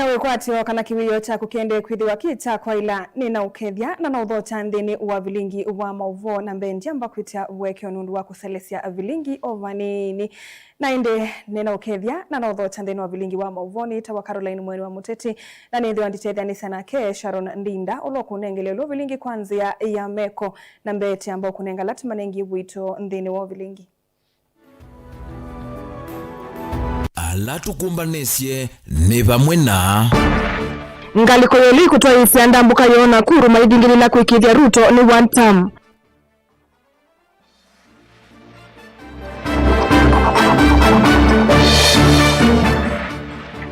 Ninawekwatio kana kiwiyo cha kukende kwithiwa kita kwa ila nina ukethia na naudhota nthini wa vilingi wa mauvo na mbendi amba kwitia weke onundu wa kuselesia vilingi ovanini na inde nina ukethia na naudhota nthini wa vilingi wa mauvoni tawa Caroline Mweni wa Muteti na nithiwa nditethia ni sana ke Sharon Ndinda ulo kunengele ulo vilingi kwanzia ya meko na mbeti ambao kunenga latima nengi wito nthini wa vilingi. Alatukumbanesye ni vamwe na ngaliko yoli kutoa isi andambuka yona kuru maidingili na kuikithia Ruto ni one term.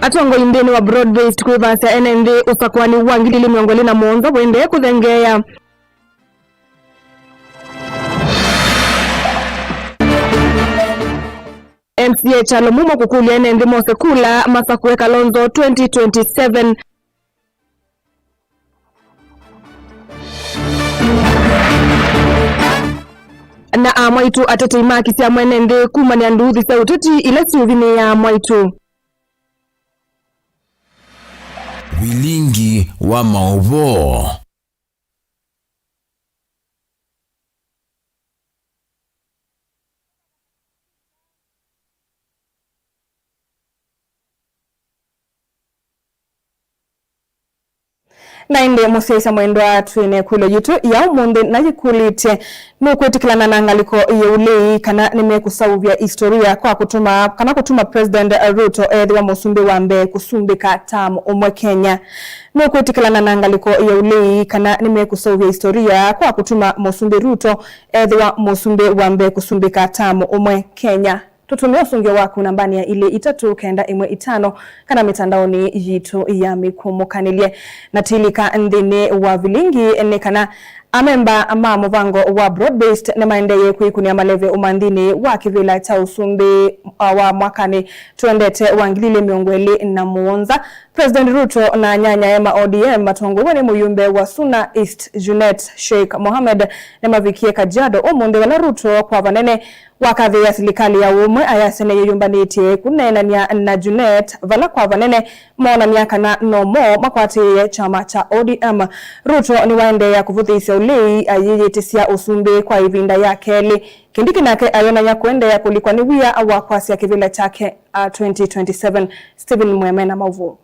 Atongo indeni wa broad-based kuivasa NND usakwani wangilili miongoli na mwonza wende kuthengea. MCA Chalo Mumo kukulia NND Mose Kula Masakuwe Kalonzo 2027. Na amwaitu atete imaki siya NND kumani anduthi sa utoti ila siuvini ya amwaitu. Vilingi wa mauvo. Na inde musesa mwendo atwine kulo yitu ya umunde na yikulite nukwetikilana na ngaliko yeulei kana nimekusauvya historia kwa kutuma President Ruto wa musumbi wambe kusumbika tamu umwe Kenya. Nukwetikilana na ngaliko yeulei kana nimekusauvya historia kwa kutuma musumbi Ruto wa musumbi wambe kusumbika tamu umwe Kenya. Tutumia usungio waku nambani ya ile 3-1-5 kana mitandaoni yitu ya mikumukanilye na tilika ndine wa vilingi kana amemba ama muvango wa broad-based na maendeye kuikunia maleve umandini wa kivila cha usumbi wa mwakani tuendete wangilile miongweli na muonza President Ruto na nyanya ema ODM matongoni muyumbe wa Suna East Junet Sheikh Mohamed na mavikie Kajiado umunde wala Ruto kwa vanene wakadhi ya serikali ya umwe ayasene yuyumbaniti kunenania na Junet vala kwa vanene mona miaka na nomo makwati chama cha ODM. Ruto ni waende ya kuvuthisia ulei ayiyitisia usumbi kwa ivinda ya keli kindiki nake ayona ya kuende ya kulikuwa ni wia awakwasi ya kivile chake 2027. Stephen Mwemena Mauvu.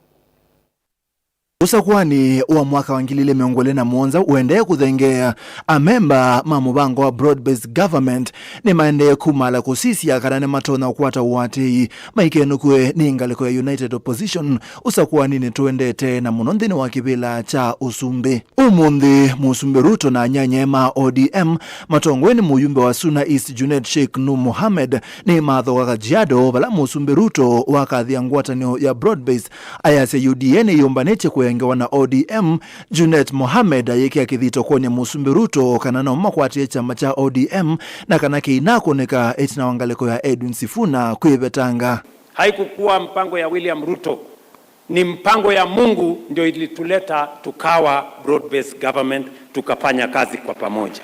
Usakwani wa mwaka wangilile miongole na mwonza uendeye kuthengea amemba mamubango wa broad-based government ni maendeye kumala kusisi ya karane matona ukwata uwatei maikenu kwe ni ngaliko ya United Opposition usakwani ni tuendete na munondini wa kibila cha usumbi. Umundi musumbi Ruto na nyanyema ODM matongweni muyumbe wa Suna East Junet Sheikh Mohamed ni madho wa Kajiado vala musumbi Ruto wakadhi angwatanio ya broad-based ayase UDN yombaneche kwe yengewa na ODM Junet Mohamed ayeke akithito kwenye musumbi Ruto kana na umakwati chama cha ODM na kana kiinakoneka etina wangaleko ya Edwin Sifuna kuibetanga. Haikukuwa mpango ya William Ruto, ni mpango ya Mungu ndio ilituleta tukawa broad-based government tukafanya kazi kwa pamoja.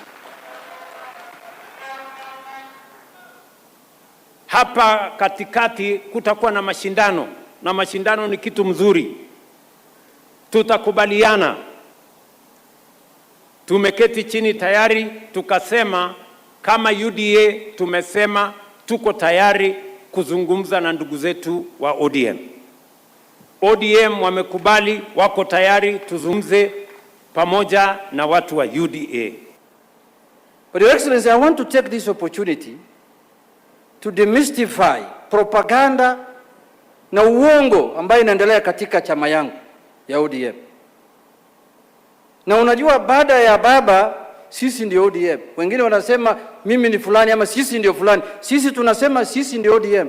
Hapa katikati kutakuwa na mashindano na mashindano ni kitu mzuri. Tutakubaliana. Tumeketi chini tayari tukasema kama UDA tumesema tuko tayari kuzungumza na ndugu zetu wa ODM. ODM wamekubali wako tayari tuzungumze pamoja na watu wa UDA. But Your Excellency, I want to take this opportunity to demystify propaganda na uongo ambayo inaendelea katika chama yangu ya ODM. Na unajua baada ya baba sisi ndio ODM. Wengine wanasema mimi ni fulani ama sisi ndio fulani. Sisi tunasema sisi ndio ODM.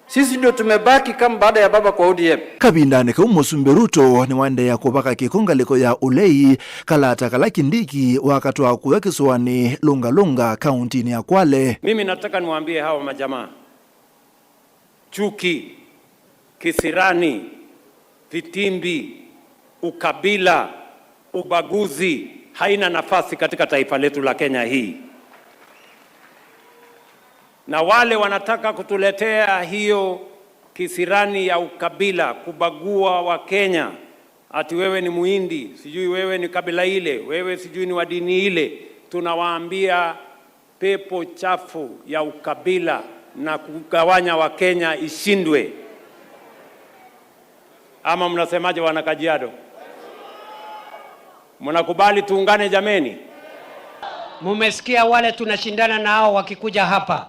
Sisi ndio tumebaki kama baada ya baba kwa ODM. Kabindane kwa musumbi Ruto ni wande ya kubaka kikongaliko ya ulei kalata kala Kindiki wakati wa kuwekiswani Lunga kaunti ni ya Kwale. Mimi nataka niwaambie hawa majamaa, chuki, kisirani, vitimbi, ukabila, ubaguzi haina nafasi katika taifa letu la Kenya hii. Na wale wanataka kutuletea hiyo kisirani ya ukabila, kubagua wa Kenya, ati wewe ni Muhindi, sijui wewe ni kabila ile, wewe sijui ni wa dini ile. Tunawaambia pepo chafu ya ukabila na kugawanya wa Kenya ishindwe. Ama mnasemaje wana Kajiado? Mnakubali tuungane jameni? Mumesikia wale tunashindana nao wakikuja hapa,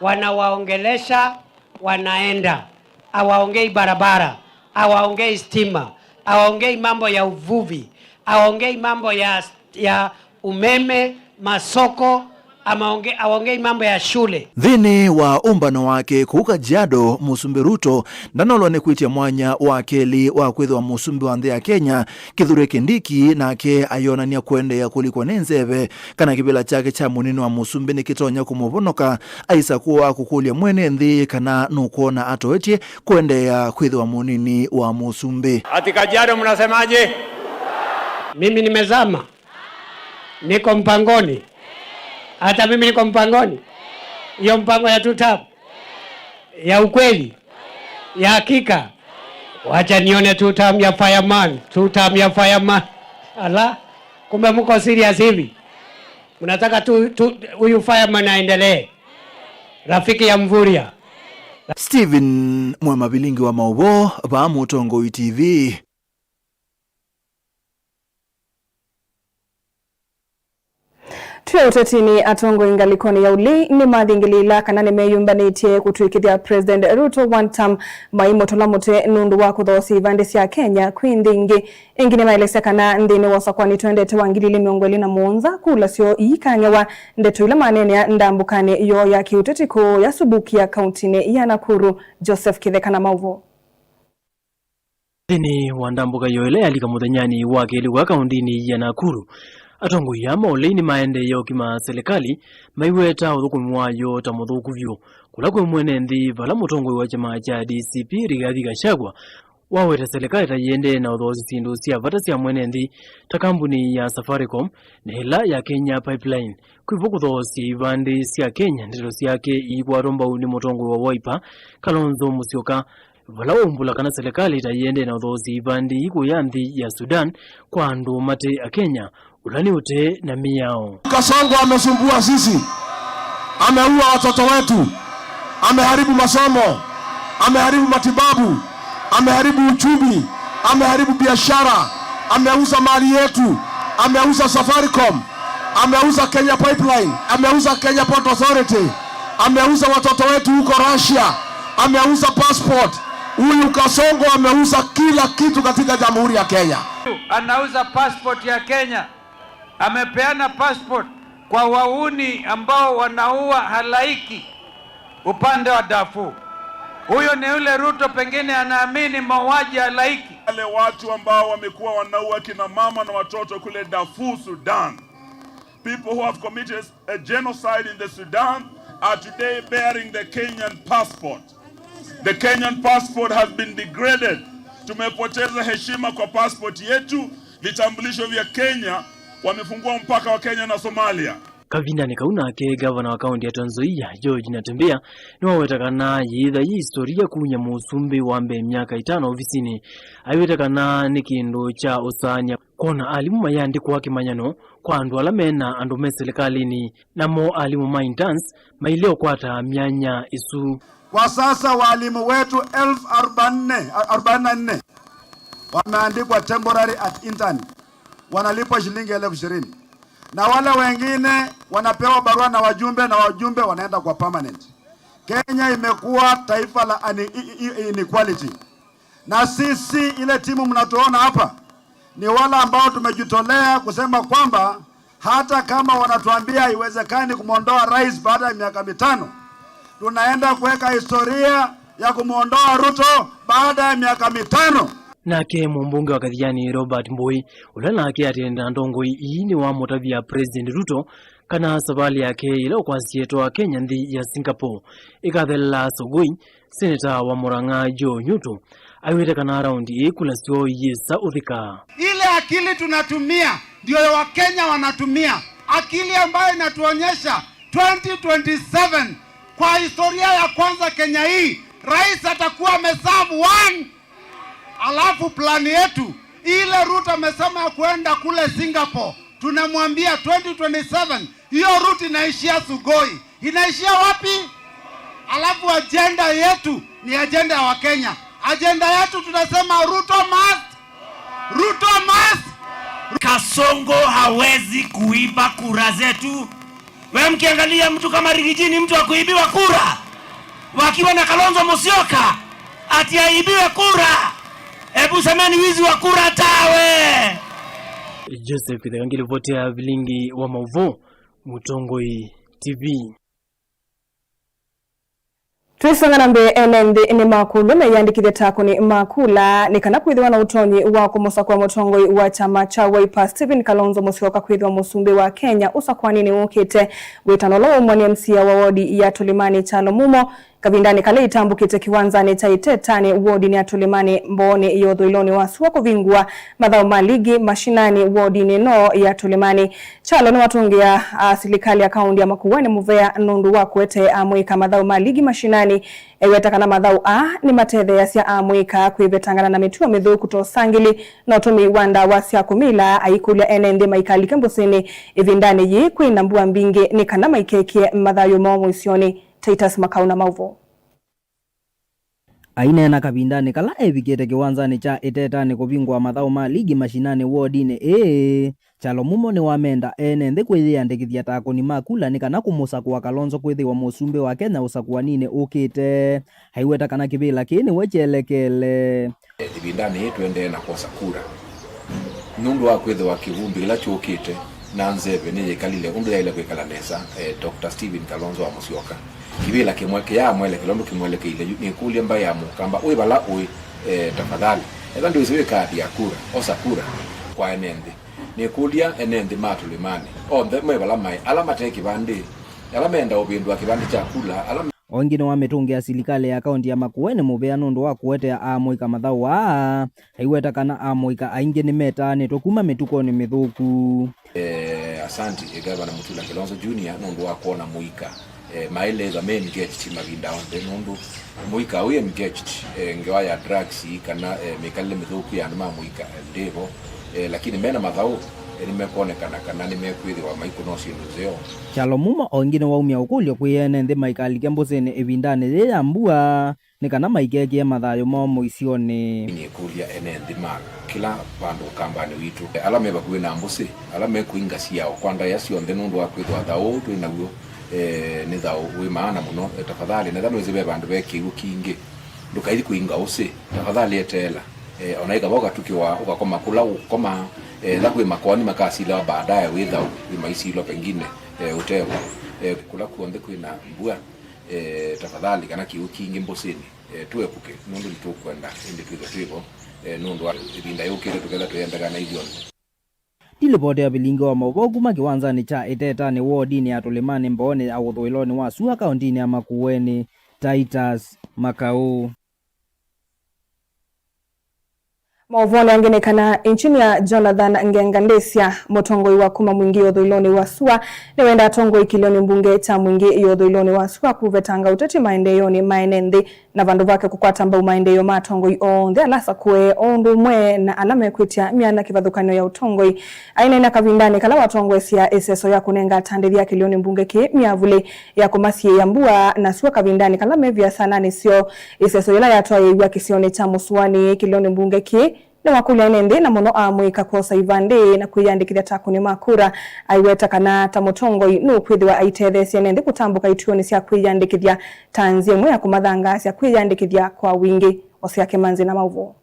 wanawaongelesha, wanaenda, hawaongei barabara, hawaongei stima, hawaongei mambo ya uvuvi, hawaongei mambo ya umeme, masoko, hawaongei mambo ya shule. Thini wa umbano wake kuu Kajiado, Musumbi Ruto ndanolo ni kwitia mwanya wa keli wa kwithwa musumbi wa nthi ya Kenya Kithure Kindiki, nake ayonania kuendea kulikwa ni nzeve kana kibila chake cha munini wa musumbi ni kitonya kumuvonoka aisa kuwa kukulia mwene nthi kana nukuona atoetie kuendea kwithwa munini wa musumbi. Ati Kajiado mnasemaje? Mimi nimezama, niko mpangoni. Hata mimi niko mpangoni. Hiyo mpango ya tutab, ya ukweli, ya hakika. Wacha nione tutam ya fireman, tutam ya fireman. Ala, kumbe mko serious hivi? Mnataka huyu fireman aendelee? Rafiki ya Mvuria. Steven Mwema Bilingi wa Maubo, ba Mutongo TV. Tuya utetini atongo ingalikoni ya uli ni mathingilila kana nimeyumbanĩtie kutwikithia President Ruto one term maimotola mute nundu wa kuthosi ivande cia Kenya kwindingi ingine maelesa kana nthini wasakwani twendete wangilili miongweli na muonza kula sio ikangewa ndeto ila manene ya ndambukane yo ya kiutetiko ya subukia kauntini ya Nakuru. Joseph Kitheka na Mauvo. Thini wa ndambuka yo ile alika muthanyani wa keli wa kauntini ya Nakuru atongo ya maulini maende yo kima serikali maiweta uthukumi wayo ta muthuku vyo kula kwe mwene nthi vala mutongo wa chama cha DCP Rigathi Gachagua waweta serikali ta yende na uthosi sindu cia vata cia mwene nthi ta kampuni ya Safaricom na hela ya Kenya Pipeline kwivo kuthosi ivande cia Kenya ndiro ciake igwaromba ni mutongo wa Wiper Kalonzo Musyoka vala umbula kana serikali ta yende na uthosi ivande iku ya nthi ya Sudan kwa andu mate a Kenya ulani ute na miao. Kasongo amesumbua sisi, ameua watoto wetu, ameharibu masomo, ameharibu matibabu, ameharibu uchumi, ameharibu biashara, ameuza mali yetu, ameuza Safaricom, ameuza Kenya Pipeline, ameuza Kenya Port Authority, ameuza watoto wetu huko Russia, ameuza passport. Huyu Kasongo ameuza kila kitu katika Jamhuri ya Kenya. Anauza passport ya Kenya. Amepeana passport kwa wauni ambao wanaua halaiki upande wa Darfur. Huyo ni yule Ruto pengine anaamini mauaji halaiki. Wale watu ambao wamekuwa wanaua kina mama na watoto kule Darfur, Sudan. People who have committed a genocide in the Sudan are today bearing the Kenyan passport. The Kenyan passport has been degraded. Tumepoteza heshima kwa passport yetu. Vitambulisho vya Kenya wamefungua mpaka wa Kenya na Somalia. Kavinda ni kauna ke gavana wa kaunti ya Trans Nzoia George Natembeya ni wawetakana yitha yi historia kunya musumbi wambe miaka 5 ofisini ayewetakana ni kindu cha usanya kona alimu mayandi kwa kimanyano kwa andu alamena andu meserikalini namo alimu maintenance maileo kwata mianya isu. Kwa sasa walimu wetu 44,044 wameandikwa temporary at intern, wanalipwa shilingi 20,000. Na wale wengine wanapewa barua na wajumbe wanaenda kwa permanent. Kenya imekuwa taifa la inequality. Na sisi ile timu mnatuona hapa ni wale ambao tumejitolea kusema kwamba hata kama wanatuambia haiwezekani kumuondoa rais baada ya miaka 5, tunaenda kuweka historia ya kumuondoa Ruto baada ya miaka 5. Nake mumbunge wa Kathiani Robert Mbui ulana ake atenda ndongo ini wa motavia President Ruto kana sabali yake ilo kwa sieto wa Kenya nthi ya Singapore ikathela Sogoi Senator wa Murang'a Joe Nyuto aiwete kana raundi kula sio yesa uthika. Ile akili tunatumia ndio wa Kenya wanatumia, akili ambayo inatuonyesha 2027 kwa historia ya kwanza Kenya hii rais atakuwa ameserve 1. Alafu plani yetu ile route amesema ya kwenda kule Singapore, tunamwambia 2027 hiyo route inaishia Sugoi. Inaishia wapi? Alafu agenda yetu ni agenda ya Wakenya. Agenda yetu tunasema Ruto must. Ruto must. Kasongo hawezi kuiba kura zetu. Wewe mkiangalia mtu kama Rigiji ni mtu wa kuibiwa kura. Wakiwa na Kalonzo Musyoka ati aibiwe kura. Hebu semeni wizi wa kura tawe. Joseph Kithangili votea vilingi wa Mauvo, Mutongoi TV. Twisongana mbe NND ni makulu na yandikithia tako ni makula ni kana kwithiwa na utonyi wa kumusa kwa mutongoi wa chama cha Wiper Stephen Kalonzo Musyoka kwithiwa musumbi wa Kenya usakwani ni ukite witanolo umwani MCA wa wodi ya Tulimani Chalo Mumo kavindani kale itambukite kiwanzani cha Itetani wodi ni ya Tulimani mboni yothoiloni wasua kuvingua madhao maligi mashinani wodi ni no ya Tulimani Chalo ni watungia serikali ya kaunti ya Makueni muvea nundu wa kwete amwika madhao maligi mashinani ewetakana madhao ni mathethe yasya amwika kwivetangana na mituo mithu kutosangili na utumi wanda wasya kumila aikulia NND maikali kembusini ivindani yi kwinambua mbingi ni kana maikekie madhayo mwisoni. Titus Makauna Mauvo. Aina na kabindani kala evikete kiwanzani cha Itetani kuvingwa madhao ma ligi mashinani wodini Chalo Mumo ni wamenda NND kwithiandikithia tako ni makula ni kana kumusa kwa Kalonzo kwithiwa musumbi wa Kenya usakwanine ukite haiweta kana kibila kini wechelekele ibindani twende na kosa kura nundu wa kwithiwa kivumbi ila chukite na nzeve ni yekalile undu ya ile kwikala nesa Dr. Stephen Kalonzo wa Musyoka kibila kimweke ya mwele kilondu kimweleke ile ni kulia mbaya ya mukamba uwe bala uwe tafadhali eza ndio isiwe kadi ya kura osa kura kwa NND ni kulia NND Matulimani onde mwe bala mai alama teki bandi alama enda obindwa kibandi cha kula alama wengine wametungia serikali ya kaunti ya Makueni muvea nundu wa kuetea amwika madhao haiweta kana amwika aingi ni metani tokuma mituko ni mithuku asanti Gavana Mutula Kilonzo Junior nundu wa kuona muika maeleza men get mavinda onde nundu muika uye mget ngewa ya drugs kana mekale mithuku ya ndima muika ndevo lakini mena madhao nimekonekana kana nimekwithiwa maikunosi nduzeo Chalo Mumo ongine waumia ukulio kwi NND maikali kembusini ivindani ya mbua ni kana maikekie madhayo mwisoni ni kulia NND mark kila bandu kambani witu alame bakuwe na mbusi alame kuingasia kwanda yasio ndenundu wa kwithwa thao tu inaguo ni thao we maana muno tafadhali na thano zibe bandu beki ukingi ndukaili kuinga usi tafadhali etela onaika boga tukiwa ukakoma kula ukoma lakwe makoni makasila baadaye withao imaisilo pengine uteo kula kuonde kwina mbua tafadhali kana kiukingi mbosini tuepuke nundu litukwenda indi twitho nundu ibinda yukire tukela tuyendagana hivyo Dilipoti ya bilingi wa Mauvo kuma kiwanzani cha Itetani wodini ya Tulimani mboni ya uthuiloni wa Sua kaundini ya Makueni. Titus Makau. Mauvone angenekana nchini ya Jonathan Ngengandesia motongoi wa kuma mwingi yothoiloni wa Sua ni wenda tongoi kilioni mbunge cha mwingi yothoiloni wa Sua kuvetanga uteti maendeyo ni maenende na vandu vake kukwata mbau maendeyo matongoi ondhe alasa kue ondu mwe na alame kwitia miana kivathukanio ya utongoi aina ina kavindani kala watongoi sia eseso ya kunenga tandithia kilioni mbunge ki miavule ya kumasie ya mbua na Sua kavindani kala mevia sana nisio eseso ila yatoa ya kisione cha Musuani kilioni mbunge ki ni wakulia NND na mono amwika kosa ivande na kuyandikithia takuni makura aiweta kana tamotongoi nukwithiwa aitethe NND kutambuka ituoni cia kwiyandikithia tanzia mwe ya kumathanga cia kwiyandikithia kwa wingi Osiake Manzi na Mauvo.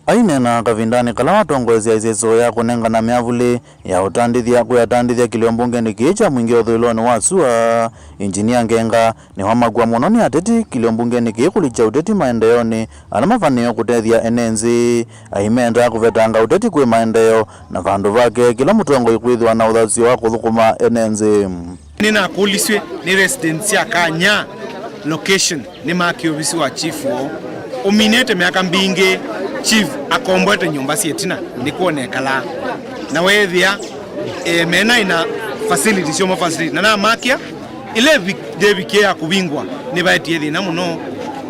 Aine na kavindani kala watongozia iseso ya kunengana miavuli ya utandithia kiliombunge ni kicha mwingi uthuiloni wa Sua Engineer Ngenga ni wamagua muno ni ateti kiliombunge ni kikulicha uteti maendeoni alamafanio kutethia enenzi aimenda kuvetanga uteti kwe maendeo na vandu vake kila mutongo ikwithwa na uthasio wa kuthukuma enenzi nina kuliswe ni residence ya Kanya location ni maki ofisi wa chief uminete miaka mbingi chief akomboete nyumba sietina nikuonekala na wethia mena ina facility sio facility na makia ile devike ya kubingwa ni baetie thina muno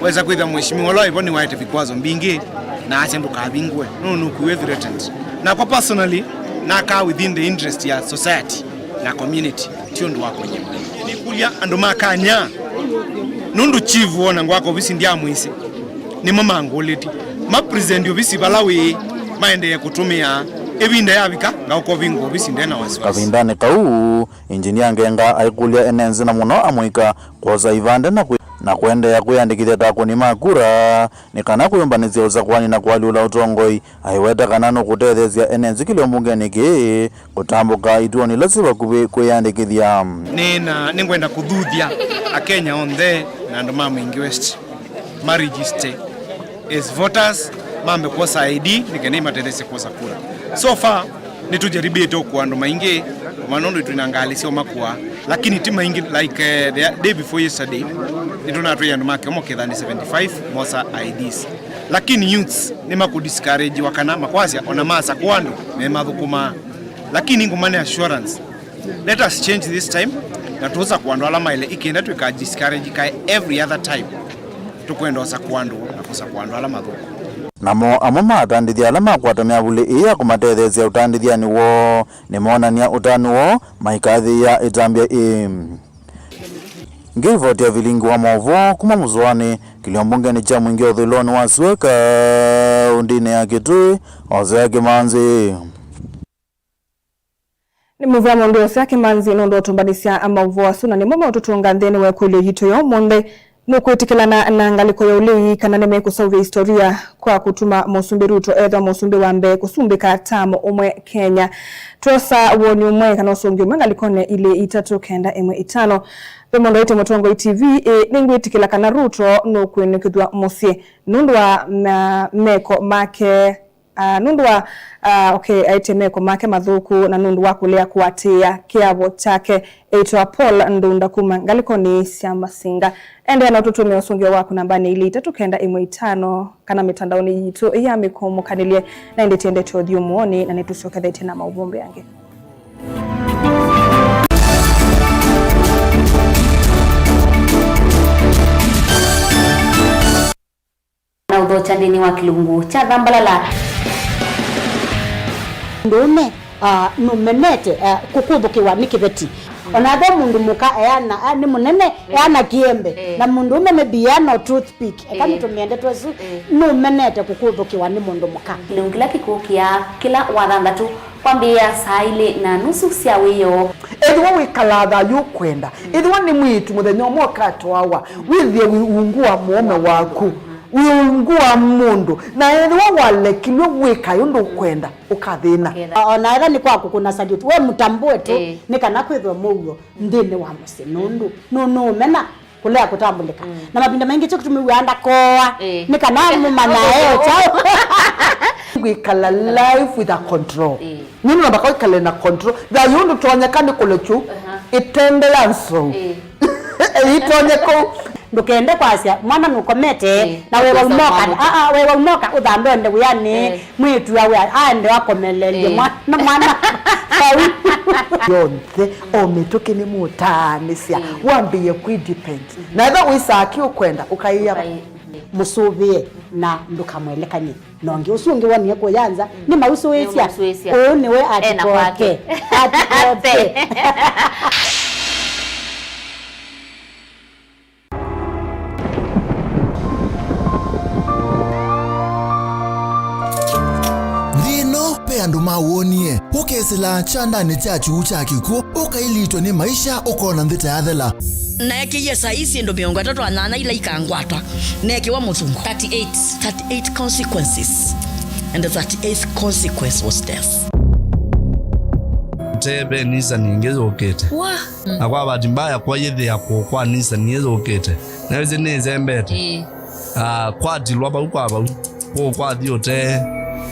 weza kwitha mheshimiwa lo ipo ni waite vikwazo mbingi na acha ndukabingwe no kuwe threatened na kwa personally na ka within the interest ya society na community tio ndo wako nyema ni kulia ando makanya nundu chief wona ngwako visi ndia mwisi ni mama ngoleti ma president obisi balawi maende ya kutumia ebinda yabika ngauko vingo obisi ndena wasiwasi kavindane kau engineer Ngenga aikulia enenzi na muno amwika koza ivande na kwende ya kuyandikithia takoni makura nikana kuyumbanizia uzakwani na kwaliula utongoi aiweta kanano kutethezia enenzi kiliombunge niki kutambuka ituoni lasiva kuyandikithia ningwenda kuthuthia Akenya on the na ndo mama ingi west register as voters mambe kwa ID nikene matendese kwa kura so far nitujaribie to kwa ndo maingi manondo tunangalisia makwa lakini tima ingi like the day before yesterday nituna tuya ndo make omo kethani 75 mosa IDs lakini youths ni makudiscourage wakana makwasi ona masa kwando memathukuma lakini ngumane assurance let us change this time na tuza kwando alama ile ikienda tuka discourage kai every other time tukwenda osa kwando na kusa kwando alama thuku namo amama atandithia alama kwatamia buli iya kumatethezia utandithia niwo nimonania utanuo maikathi ya itambia ngivotia vilingi wa movo kuma muzwani kiliombungeni cha mwingi uthiloni wa sweka undine ya Kitui Hosea Kimanzi ni muvya mondo Hosea Kimanzi nondo tumbanisia amauvo asuna ni mama ututunga ntheni wekule yito yo monde nukwitikilana na ngaliko ya ulei kana neme kusauva historia kwa kutuma Musumbi Ruto edha Musumbi wambe kusumbika tamo umwe Kenya tosa woni umwe kana usongi umwe ngalikone ile itatu kenda emwe itano Pemondo ite Mutongo TV ningwitikila kana Ruto nukwinikithwa musie nundwa meko make nundwa aite meko make mathuku na nundwa kulea kuatia kiavo chake eitwa Paul Ndunda kuma ngalikoni siamba singa ende na tutumia usungio wako nambani ili itatukenda imwe itano kana mitandaoni yitu ya mikomo kanilie na ende tiende chodhi umuoni na netusokethe tena mauvumbi yange na udhocha ndini wa kilungu cha Dhambalala ndone numenete kukubukiwa nikibeti onathe mundu muka eana ni munene eana kiembe na mundu umeme biano toothpick kama tumiende twesu numenete kukubukiwa ni mundu muka kila kikukia kila wathandatu kwambia saa ile na nusu cia wiyo edwa wikalatha yukwenda edwa ni mwitu muthenya mwoka twawa withie ungua muome waku wiungua mundu na edwa walekilwe wika yundu kwenda ukathina ona ega ni kwaku kuna salute we mutambue tu nikana kwithwa muyo ndini wa musi nundu no mena kulea kutambulika na mapinda mengi cyo kutumiwanda koa nikana mumana eo chao wikala life with a control nini nabaka wikala na control da yundu tuonyekane kulechu itendelanso itonyeko ndukende kwasia mwana nukomete na wewe umoka wewe umoka udhambende uyani mwitu yawe ande wakomelelie mwana yonke ometoke ni mutanisia wambie kwidepend na eba wisaki ukwenda ukaiya musubie na ndukamwelekanye nonge usungi wani yako yanza ni mauso wesia oni we atikoke atikoke andu mawonie ukesela chandani cha chuu cha kiko ukailitwa ni maisha ukona nthita yathela neke yesa isi ndo miongo 3 ila ikangwata neke wa muzungu 38 consequences and the 38th consequence was death tebe nisa ningezo okete akwa bati mbaya kwa yethe yakwo kwa nisa ningezo okete na weze neze mbete kwa dilwa ba ukwaba kwa thiote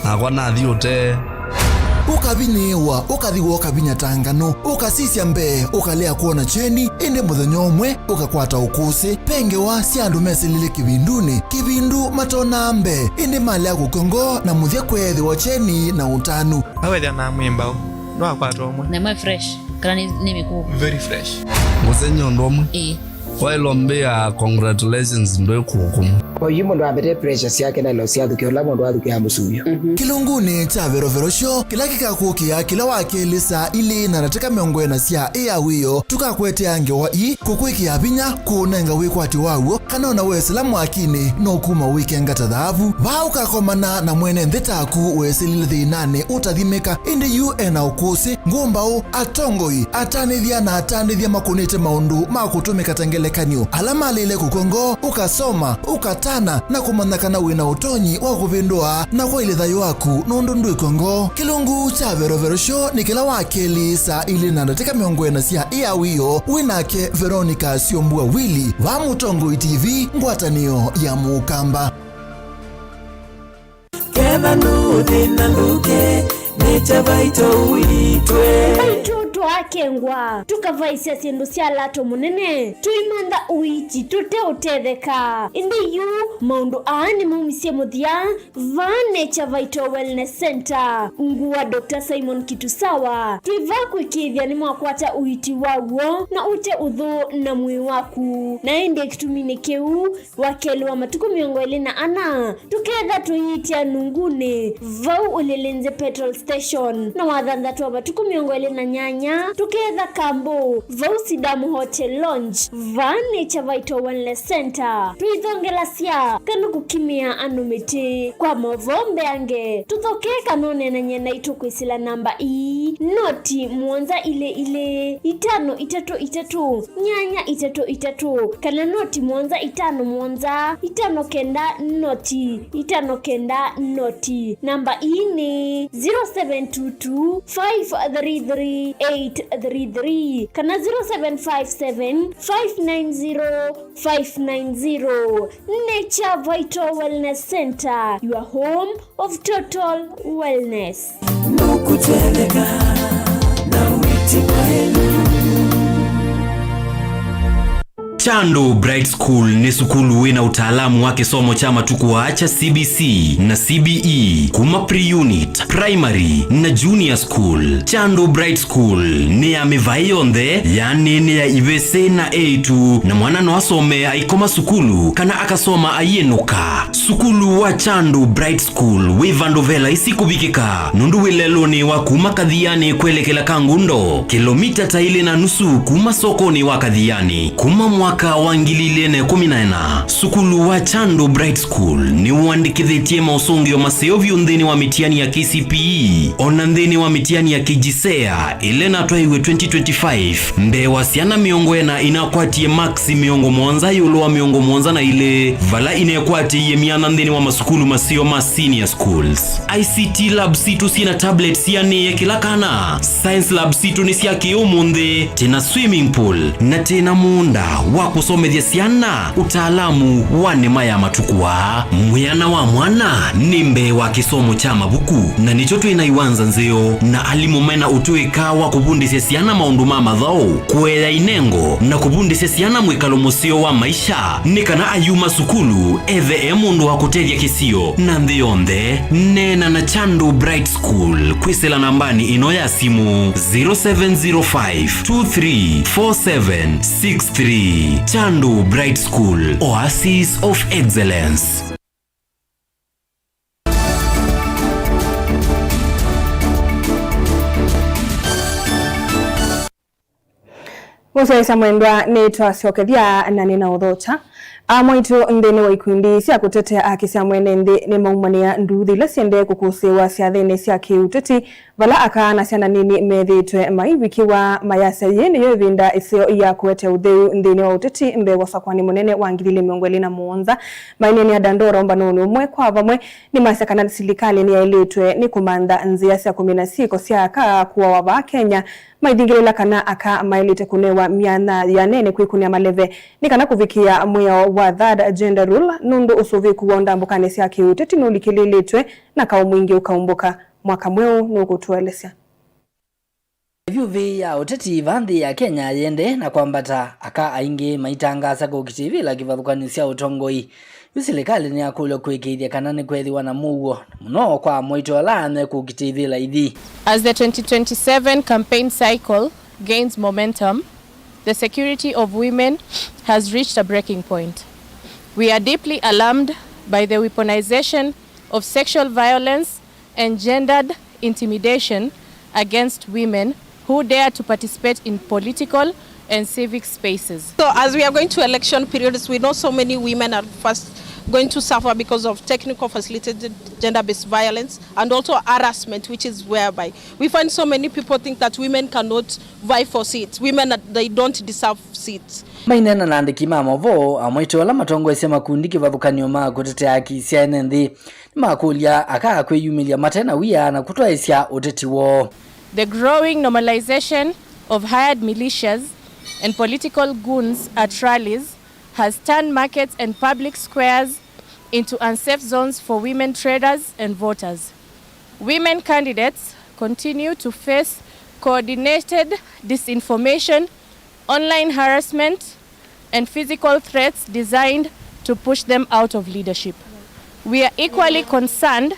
akwa na thiote ukabinewa ukathiwa ukabinya tangano ukasisya mbe ukalea kuona cheni inde muthenya umwe ukakwata ukusi pengewa siandu mesilile kibindu matona mbe inde mali ya kukongo na muthia kwethi wa cheni na utanu awethia na mwimbao no akwata umwe na my fresh kana ni miku very fresh musenyo ndomwe wailombea congratulations ndo kuhukumu kwa hiyo ndo abete pressure yake na lo sia tukio labo ndo adukia musuyo kilunguni cha Verovero Show kila kikakukia kila wakelisa ili na nataka miongwena sia wiyo tukakwete ange wa kukwiki abinya kunenga wikwati wawo kanona weselamu akini no kuma weekend gatadhavu wao kakomana na mwene ndetaku weselile thinane utathimeka indi UN ukusi ngumbao atongoi atanithia na atanithia makunite maundu makutumika tengelekanyo alama lile kukongo ukasoma ukatana na kumanakana wina utonyi wa kuvindua na kwa ile thayo waku nundu ikongo kilungu cha Verovero Show ni kila wakeli saa ili na nataka miongwena sia wiyo winake Veronica Siombua Willy wa Mutongo TV ngwatanio ya Mukamba Kena nuthi na luke necha baito uitwe Tuto akengwa tukavaisia sindu sia lato munene tuimanda uichi tute utetheka indi yu maundu aani mumisie muthia vane cha Vital Wellness Center nguwa Dr. Simon Kitusawa tuiva kwikithia ni mwakwata uiti waguo na ute uthu na mwi waku na indi kitumini keu wakeli wa matuku 24 tuketha tuitia nungune vau ulilinze petrol station na wathantha twa matuku 28 tuketha kambo vausi damu hotel lounge vane cha Vital Wellness Center tuithongela sia kanu kukimia anumiti kwa mavombe ange tuthoke kanone na nyena itukwisila namba noti muonza ile 533 nyanya 33 kana noti muonza 5 muonza 5 noti 5 noti namba ni 0722 533 833 kana 0757 590 Nature Vital Wellness Center, your home of total wellness. Nukuteleka na witi kwenu Chandu Bright School ni sukulu wina utaalamu wake somo chama tukuwaacha CBC na CBE kuma pre-unit, primary na junior school. Chandu Bright School ni ya mivayonde yani ni ya ibese na A2 na mwana no asome aikoma sukulu kana akasoma ayenuka. Sukulu wa Chandu Bright School wivandovela isikubikika nundu wileloni wa kuma kadhiani kwelekela Kangundo kilomita taili na nusu kuma sokoni wa kadhiani kuma mwaka wangililene 14. Sukulu wa Chandu Bright School ni uandikithitie mausungio maseo vyundhini wa mitiani ya KCPE onandhini wa mitiani ya KJSEA ilena twaiwe 2025 mbe wasiana miongwena inakwatie maxi miongo mwanza yulo wa miongo mwanza na ile vala inekwatie ye mianandhini wa masukulu maseo ma senior schools. ICT lab situ sina tablet siani ye kila kana science lab situ ni siya kiumundhe tena swimming pool na tena muunda wa kusomethia siana utaalamu wa nema ya matukua mwiana wa mwana nimbe wa kisomo cha mabuku na nicho twinaiwanza nzeo na alimumena utuika wa kubundisya siana maundu ma mathao kuela inengo na kubundisya siana mwikalo musio wa maisha nikana ayuma sukulu ethe mundu wa kutethia kisio na nthionthe nena na Chandu Bright School kwisela nambani ino ya simu 0705 234763. Chandu Bright School, Oasis of Excellence. Musaisa mwendwa neitwa siokethia na nina udhocha Mwaitu ndene wa ikundi sia kutetea haki cia mwene nthi ni maumania nduthi ila ciende kukusiwa cia thini cia kiuteti vala akana ciana nini methitwe maivikiwa mayasa yene yo vinda isio ya kuete utheu nthini wa uteti mbe wasakwani munene wa 2017 maineni ya Dandora mbanoni umwe kwa vamwe ni masakana serikali ni yailitwe ni kumanda nzia cia 16 cia aka kuwa wa Kenya maithingirila kana aka mailite kunewa miana ya nene kwikunia maleve ni kana kuvikia mweo wa third gender rule nundu usuviku wa ndambukane cia kiuteti nulikililitwe na kaumwingi ukaumbuka mwaka mweu nukutuelesya Vyuvi ya uteti vanthi ya Kenya yende na kwambata aka aingi maitangasa kukitivila kivathukani cia utongoi serikali ni akulo kwikithia kana ni kwethiwa na muo muno kwa mwito alane kukitivila ithi. As the 2027 campaign cycle gains momentum, the security of women has reached a breaking point. We are deeply alarmed by the weaponization of sexual violence and gendered intimidation against women who dare to participate in political and civic spaces. So as we are going to election periods, we know so many women are first going to suffer because of technical facilitated gender-based violence and also harassment, which is whereby we find so many people think that women cannot vie for seats. Women, they don't deserve seats. Mainena na andiki mamovo amwito ala matongo ese makundi kivathukanio ma kutetea haki cia ene nthi makulia aka kwiyumilia matena wia na kutwaisya uteti wo. The growing normalization of hired militias and political goons at rallies has turned markets and public squares into unsafe zones for women traders and voters. Women candidates continue to face coordinated disinformation, online harassment, and physical threats designed to push them out of leadership. We are equally concerned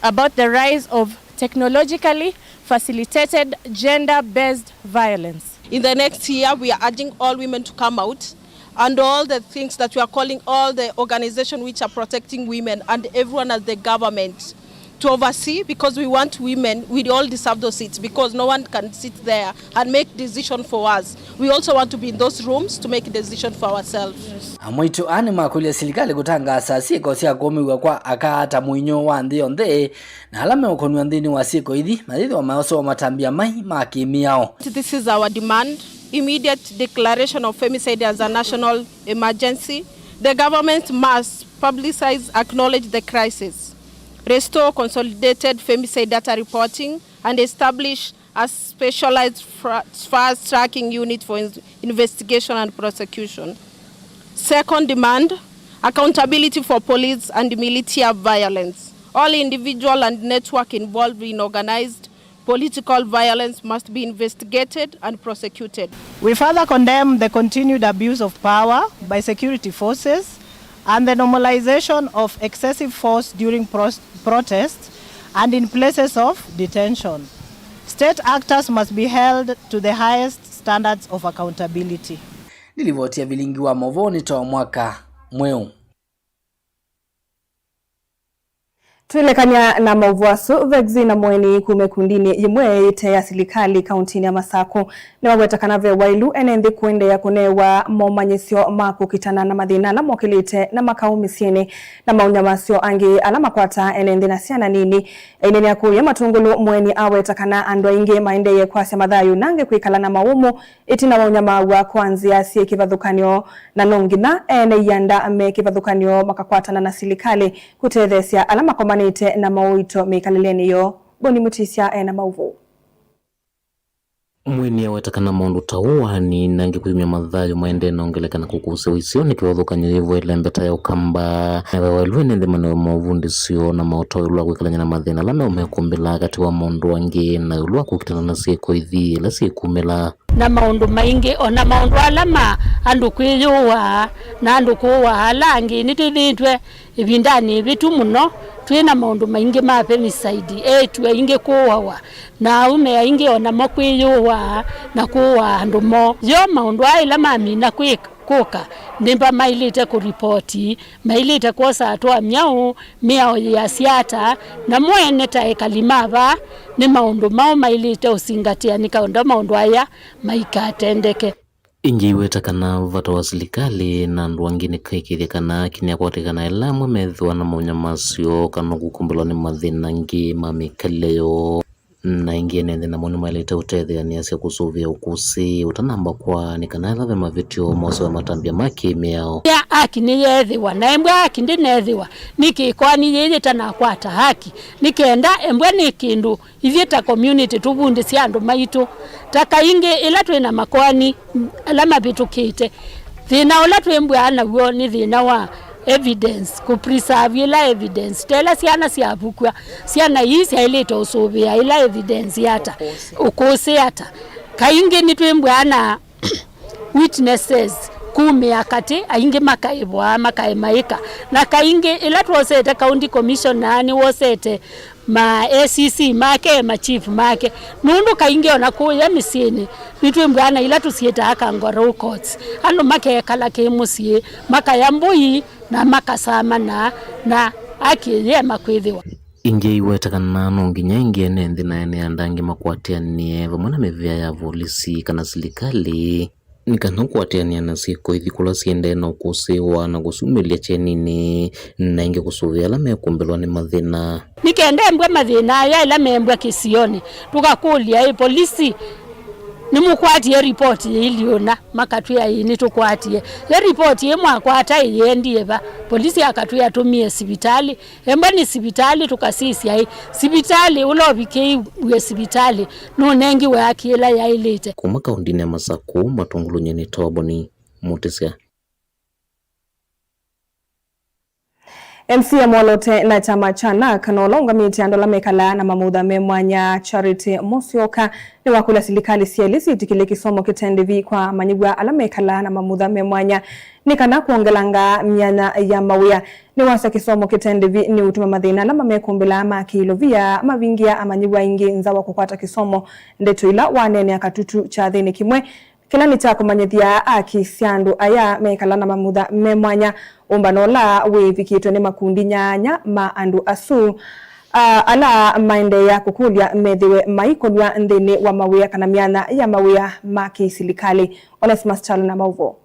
about the rise of technologically facilitated gender-based violence. In the next year, we are urging all women to come out and all the things that we are calling all the organizations which are protecting women and everyone at the government to oversee, because we want women, we all deserve those seats because no one can sit there and make decision for us. We also want to be in those rooms to make a decision for ourselves. Amwito ani makulia serikali kutangaza siku cia kumiwa kwa akata muinyo wa nthi yonthe na alame ukonwa nthini wa siku ithi mathithi wa maoso matambia mai makimiao. This is our demand. Immediate declaration of femicide as a national emergency. The government must publicize, acknowledge the crisis, restore consolidated femicide data reporting, and establish a specialized fast-tracking unit for investigation and prosecution. Second demand, accountability for police and military violence. All individual and network involved in organized political violence must be investigated and prosecuted. We further condemn the continued abuse of power by security forces and the normalization of excessive force during protests and in places of detention. State actors must be held to the highest standards of accountability. Nilivotia vilingi wa movoni toa mwaka mweu. Tuelekanya na mauvuaso vegzi na mweni kumekundini yimwe ite ya silikali kauntini ya Masako ni wawetakana wailu enenthi kuende ya kunewa momanyesio maku kitana na madhina na mokilite na makau misiene na maunyamasio angi alama kwata enenthi na siana nini eneni ya kuya matungulu mweni awetakana andwa inge maendeye kwa madhayu nange kuikala na maumu itina waunyama wa kwanzia siye kivadhukanyo na nongina ene yanda ame kivadhukanyo makakwata na silikali kutethesia alama kwa na mawito mikaleleni yo boni mutisia na mauvu. Mweni ya wetakana maundu tauwa ni nangi kuhimia madhayo maende na ongeleka na kukuse wisio ni kiwadhuka nyevu elembeta ya ukamba na wawalwe nende manewe mauvundi sio na maoto ulua kuikalanya na madhina lame umekumbila kati wa maundu wangi na ulua kukitana na sieko idhi la sieko mela na maundu maingi ona maundu alama andu kwiyuwa na andu kuwa halangi nitithitwe ibindani vitu muno twina maundu maingi ma femicide etwe inge kuwawa na ume inge ona mokwiyuwa na kuwa andu mo yo maundu aila mami na kuka ndimba mailite kuripoti mailite kosa atwa miao ya siata na mwene taekalimava ni maundu mao mailite usingatia nikaonda maundu aya maikatendeke. Ingi wetakana vata wa silikali na ndu wangine kaikithia kana kinia kwatikana elamwe methwa na maunyamasio kana kukumbulwa ni mathina ngi mamikaleo na ingi enenthi na moni mailite utethia ni asia kusuvia ukusi utanamba kwa ni kana elave mavitio mose wa matambia maki miao ya haki ni yethiwa na embwe haki ndi nethiwa niki kwa ni yeyita na kwata haki nikenda embwe ni kindu ivita community tubundi cia andu maitu taka ingi ila twina makwani alama bitukite thina ula twembwe ana wo ni thina wa evidence ku preserve ila evidence tela siana siavukwa siana hisi ileta usubia ila evidence yata ukose yata kainge ni twembwe ana witnesses kume akati ainge makaibwa makaimaika na kainge ila twosete county commissioner ni wosete ma ACC make ma chief make nundu kainge ona kuya misini bitu mbwana ila tusieta aka ngoro courts ando make kala ke musie makayambui na makasama na akiye makwithiwa inge iwetakana no nginya inge nende na ene andangi makwatianie vamwe na mevia ya polisi kana serikali nikana kwatiania na siko ithikula siende na ukusiwa na gusumilia chenini na inge kusuvia la mekumbelwa ni mathina nikende mbwe mathina ya ila membwa kisioni tukakulia polisi nimukwatie report iliona makatwia ini tukwatie le report yemwa kwata yendie ba polisi akatwia tumie sibitali emba ni sibitali tukasisi ai sibitali ulobike we sibitali no nengi we akila ya ilete kuma kaundini ya Masaku matongolunye ni toboni mutisia MCA Molote na chama cha NAK nolonga miti andola mekala na mamudha memwanya Charity Musyoka ni wakula serikali sielisi itikile kisomo kitendevi kwa manyigwa ala mekala na mamudha memwanya nikana kuongelanga myanya ya mawia ni wasa kisomo kitendevi ni utuma mathina na mamekumbila makilovia mavingia amanyigwa ingi nzawa kukwata kisomo ndeto ila wanene akatutu cha thini kimwe kila ni cha kumanyithia akisiandu aya mekala na mamudha memwanya umbanola wivikitwe ni makundi nyanya ma andu asu ala maende ya kukulia methiwe maikolwa nthini wa mawia kana myanya ya mawia makisilikali Onesmus Chalo na mauvo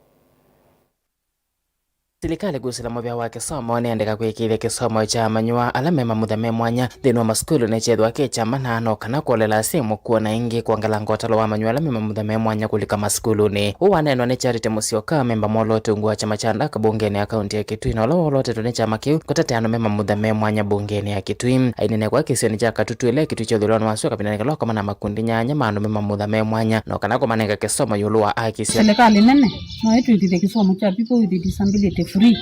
Serikali gusila mobya wa kisomo niandika kwikithia kisomo cha manywa ala mema mamudha memwanya thini wa maskulu na chethwa ke chama nano kana kuolela simu kuona ingi kuangala ngotalo wa manywa ala mema mamudha memwanya kulika maskulu ni uwanenwa ni Charity Musyoka memba Molote ngwa chama cha NAK bungeni ya kaunti ya Kitui na Molote tuni chama kiu kuteteano mema mamudha memwanya bungeni ya Kitui ainene kwa kisioni cha katutu ile kitu cha dhuloni wasio kapinaneka loko mana makundi nyanya mano mema mamudha memwanya no kana kwa manenga kisomo yulua akisia serikali nene no yetu itite kisomo cha people with disability free.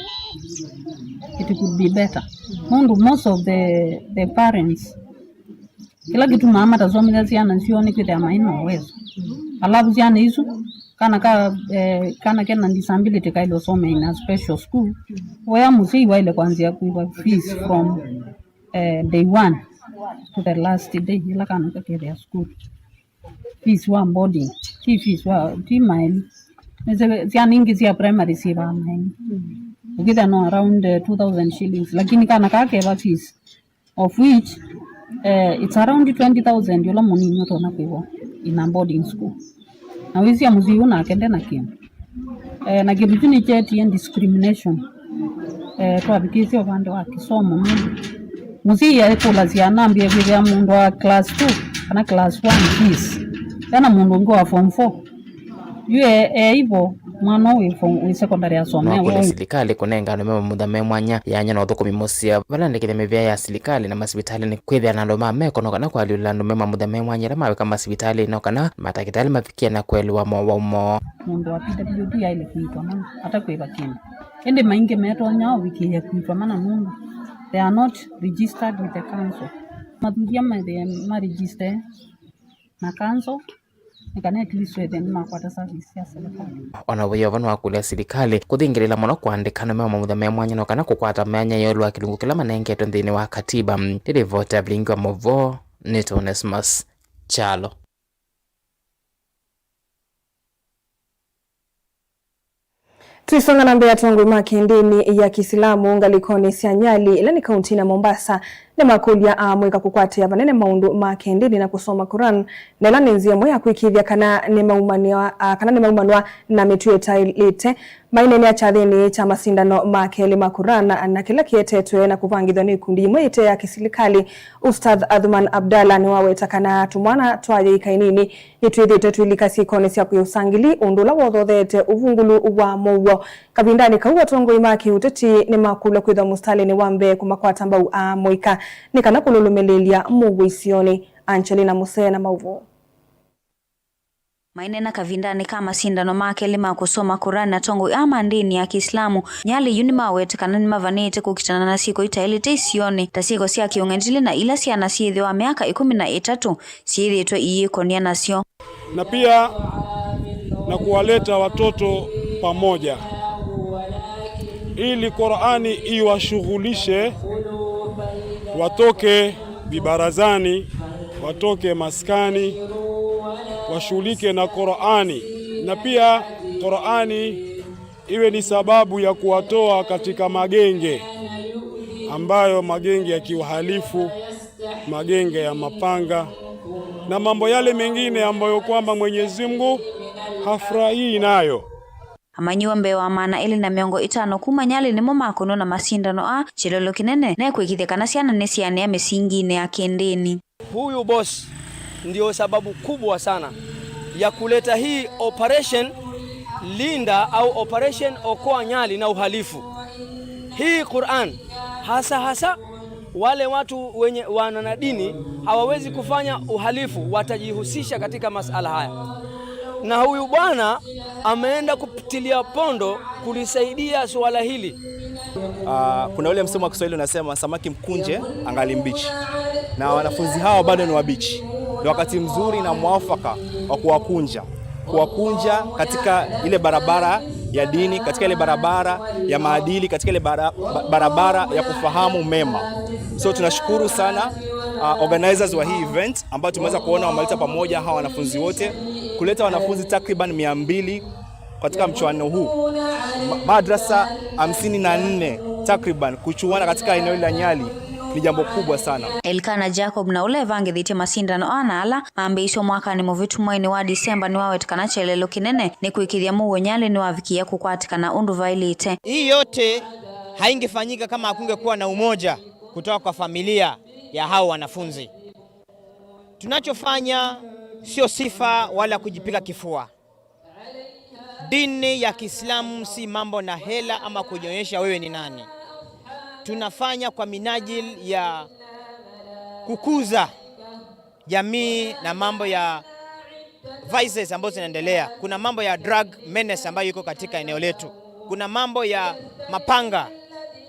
It could be better. Most of the parents kila kitu mama tazomela ziana sioni kwa maana uwezo alafu ziana hizo kana kena disability kailo some in a special school where musi wale kuanzia kuiba fees from day 1 to the last day ila kana kwa their school fees wa boarding fees wa mile ziana ingi zia primary si ba mine ukita no around 2000 shillings lakini kana kake ba fees of which it's around 20,000 yola money nyoto na kwa in a boarding school na wizi ya muzi una akende na kim na kitu ni cheti and discrimination kwa bikisi upande wa kisomo muzi ya kula ziana mbie vya mundu wa class 2 kana class 1 fees kana mundu ngo wa form 4 yue hivyo mwana we secondary asomea wa serikali kunenga no mema mamudha memwanya yanya no thukumi musia balandikile mevya ya serikali na masibitali ni kwithia na ndoma meko no kana kwa lula no mema mamudha memwanya la mawe kama masibitali no kana matakitali mafikia na kwelwa mo mundu wa PWD ile kuitwa mana hata kwa kinda ende mainge meto nyao wiki ya kuitwa mana mundu they are not registered with the council matungia ma register na council ona weyo vanu wakulia serikali kuthingirila muno kuandika no mema mamudha memwanya no kana kukwata myanya yolwa kilungu kila manengetwe nthini wa katiba ndiri vote blingi wa movo ni Onesmus Chalo. Tuisonga na mbea tuangu makindini ya Kisilamu ngalikoni sianyali ila ni kaunti na Mombasa ni makulia amweka kukwate ya vanene maundu makindini na kusoma Quran na ila nenzia mwea kuikithia kana ni maumanua na metueta ilite mainene ya chathini cha masindano makeli makuran na kila kietetwe na kuvangithwa ni kundi mwete ya kisilikali Ustadh Adhuman Abdalla ni waweta kana tumwana twaje ikainini ituithite tuilikasi konesia kuyusangili undula wothothete uvungulu wa mouo kavindani kauwa tongo imaki uteti ni makula kwitha mustali ni wambe kumakwata mbau moika ni kana kululumelia mugu isioni Angelina Musea na mauvo. Mainena kavindani kama sindano makeli kusoma Quran na tongo ama ndini ya Kiislamu nyali yunima wete kana ni mavanete kukitana na siko itaelete isione tasiko siya kiungenjili na ila siya nasithi wa miaka 13 siya itwe iye konia nasio na pia na kuwaleta watoto pamoja ili Qur'ani iwashughulishe watoke vibarazani, watoke maskani, washughulike na Qur'ani, na pia Qur'ani iwe ni sababu ya kuwatoa katika magenge ambayo magenge ya kiuhalifu, magenge ya mapanga na mambo yale mengine ambayo kwamba Mwenyezi Mungu hafurahii nayo. Amanyiwa mbewa maana ili na miongo 5 kuma Nyali nimo makono na masindano a chilolo kinene na kwikithekana ciana ne ciane ya misingi ne ya kendeni. Huyu boss ndio sababu kubwa sana ya kuleta hii operation Linda au operation Okoa Nyali na uhalifu. Hii Qur'an hasa wale watu wenye wana dini hawawezi kufanya uhalifu, watajihusisha katika masala haya. Na huyu bwana ameenda kupitilia pondo kulisaidia swala hili. Kuna ule msemo wa Kiswahili unasema samaki mkunje angali mbichi. Na wanafunzi hao bado ni wabichi. Ni wakati mzuri na mwafaka wa kuwakunja katika ile barabara ya dini, katika ile barabara ya maadili, katika ile barabara ya kufahamu mema. So tunashukuru sana organizers wa hii event ambao tumeweza kuona wameleta pamoja hawa wanafunzi wote, kuleta wanafunzi takriban 200 katika mchuano huu. Madrasa 54 takriban kuchuana katika eneo la Nyali ni jambo kubwa sana. Elkana Jacob na ule vange dhiti masindano anala maambiisho mwaka ni muvitu mwaini wa Disemba ni wawetikana chelelo kinene ni kuikiria muwe Nyali ni wavikia kukwatikana undu vailite. Hii yote haingefanyika kama hakungekuwa na umoja kutoka kwa familia ya hao wanafunzi. Tunachofanya sio sifa wala kujipiga kifua. Dini ya Kiislamu si mambo na hela ama kujionyesha wewe ni nani. Tunafanya kwa minajili ya kukuza jamii na mambo ya vices ambazo zinaendelea. Kuna mambo ya drug menace ambayo yuko katika eneo letu. Kuna mambo ya mapanga.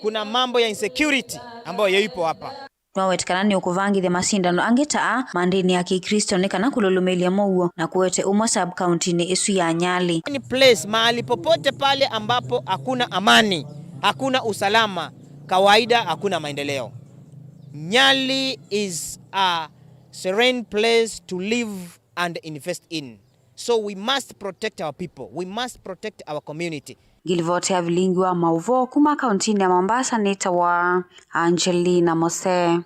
Kuna mambo ya insecurity ambayo yipo hapa. Wawetikana ni ukuvangithia masindano angetaa mandini ya Kikristo nikana kululumelia mouo na kuwete umwa sub county ni isu ya Nyali. Ni place mahali popote pale ambapo hakuna amani, hakuna usalama, kawaida hakuna maendeleo. Nyali is a serene place to live and invest in. So we must protect our people. We must protect our community. Gilivote ya vilingi wa Mauvo kuma kauntini ya Mombasa nita wa Angelina Mose.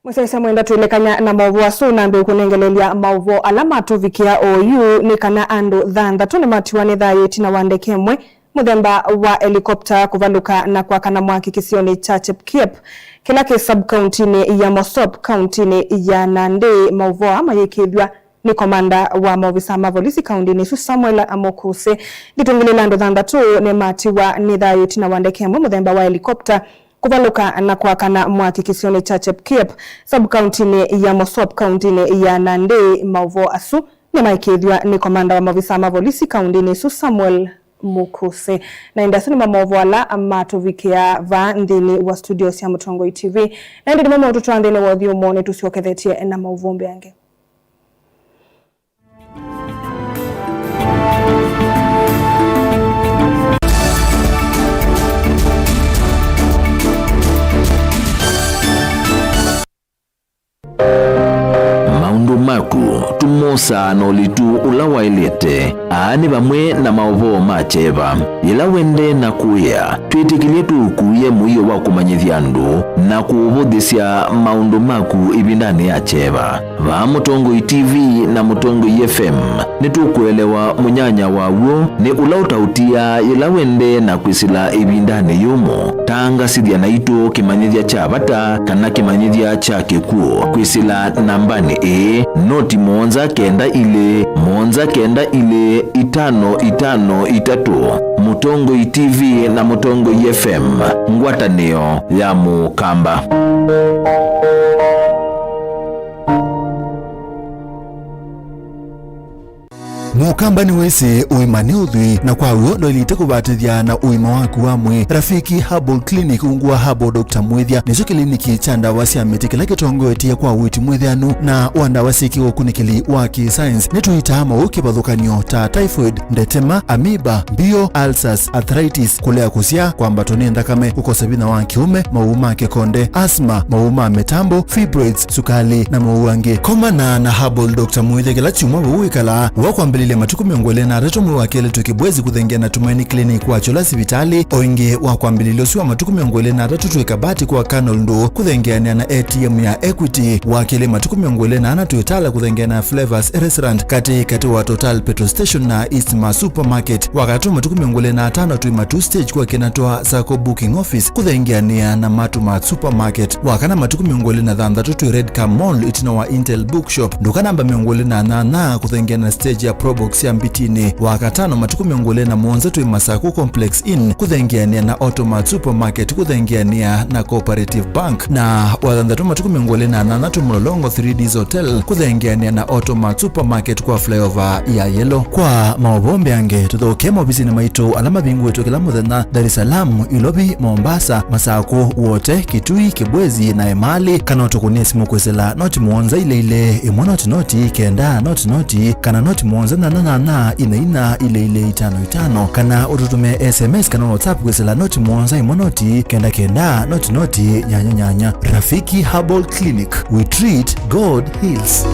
Mwesa mwenda tuilekanya na mauvo asu na mbe kunengelelia mauvo alama tuvikia OU ni kana andu dhanda tuni matiwani dhayeti na wandekemwe muthemba wa helikopta kuvaluka na kwa kana mwaki kisioni cha Chepkiep kila ke sub county ni ya Mosop county ni ya Nandi mauvo ama yekithwa ni komanda wa maofisa mavolisi county ni Samuel Amokuse ditungilila andu dhanda tu ni matiwa ni dhayeti na wandekemwe muthemba wa helikopta kuvaluka na kwa kana mwaki kisioni cha Chepkiep sub county ni ya Mosop county ni ya Nandi mauvo asu ni maikithwa ni komanda wa maofisa mavolisi county ni Samuel Mukuse na indasini mamovo ala amatuvikia va ndini wa studios ya Mutongoi TV na ndi mama ututu andini wa dhiumone tusiokethetie na mauvumbi yange. Maundu maku tumosa nolitu ulawailete aani bamwe na maovo macheva ila wende na kuya twitikilie tukuye muiyo wa kumanyithia andu na kuuvudhisya maundu maku ibindani ya cheva va Mutongoi TV na Mutongoi FM nitukuelewa munyanya wawo ni ulautautia ila wende na kwisila ibindani yumo tanga sidhia na ito kimanyithia cha bata kana kimanyithia cha kikuo kwisila nambani noti monza kenda ile 5553 Mutongoi TV na Mutongoi FM ngwatanio ya Mukamba. mukambani wese uimani uthui na kwa uo ndoilite kubatithia na uima waku wamwe. Rafiki Herbal Clinic ungua Herbal Dr. Mwithia nicho kliniki cha ndawa cia miti kila kitongoetie kwa witi mwithianu na wandawa siki ukunikili wa kisayansi nituita mauki bathukanio ta typhoid, ndetema, amiba, bio, ulcers, arthritis, kulea kusia kwamba toni ndakame, kukosa bina wa kiume, mauma kikonde, asma, mauma metambo, fibroids, sukali na mauange. Komana na Herbal Dr. Mwithia kila chumwa uikala wakwambilile matuku miongole na reto mwe wakele tukibwezi kuthengia na Tumaini Clinic wa chola sivitali oinge wakwambilile usiwa matuku miongole na reto tuikabati kwa Canol ndo kuthengia na ATM ya Equity wakele matuku miongole na anatuitala kuthengia na Flavors Restaurant kati wa Total Petrol Station na Eastma Supermarket wakatu matuku miongole na atano tuima 2 stage kwa kinatoa Sako Booking Office kuthengia na Matuma Supermarket wakana matuku miongole na dhanda tutu Red Car Mall itina wa Intel Bookshop nduka namba miongole na kuthengia na stage ya Probox ya Mbitini wakatano matuku miongole na Monza tuima Sako Complex Inn kuthengia na Automat Supermarket kuthengia na Cooperative Bank na wadhandatu matuku miongole na nanatu Mlolongo 3Ds Hotel kuthengia na Automat Supermarket kwa flyover ya Yellow. Kwa maobombe ange tuthoke mobisi na maito alama bingu wetu kila muthenya Dar es Salaam, Ilobi, Mombasa, Masako wote Kitui, Kibwezi na Emali kana tukunie simu kwesela noti Monza ile imonoti kenda noti kana noti Monza na ina ile 55 kana ututume SMS kana WhatsApp kwesela noti Monza imonoti kenda noti nyanya. Rafiki Herbal Clinic, we treat, God heals.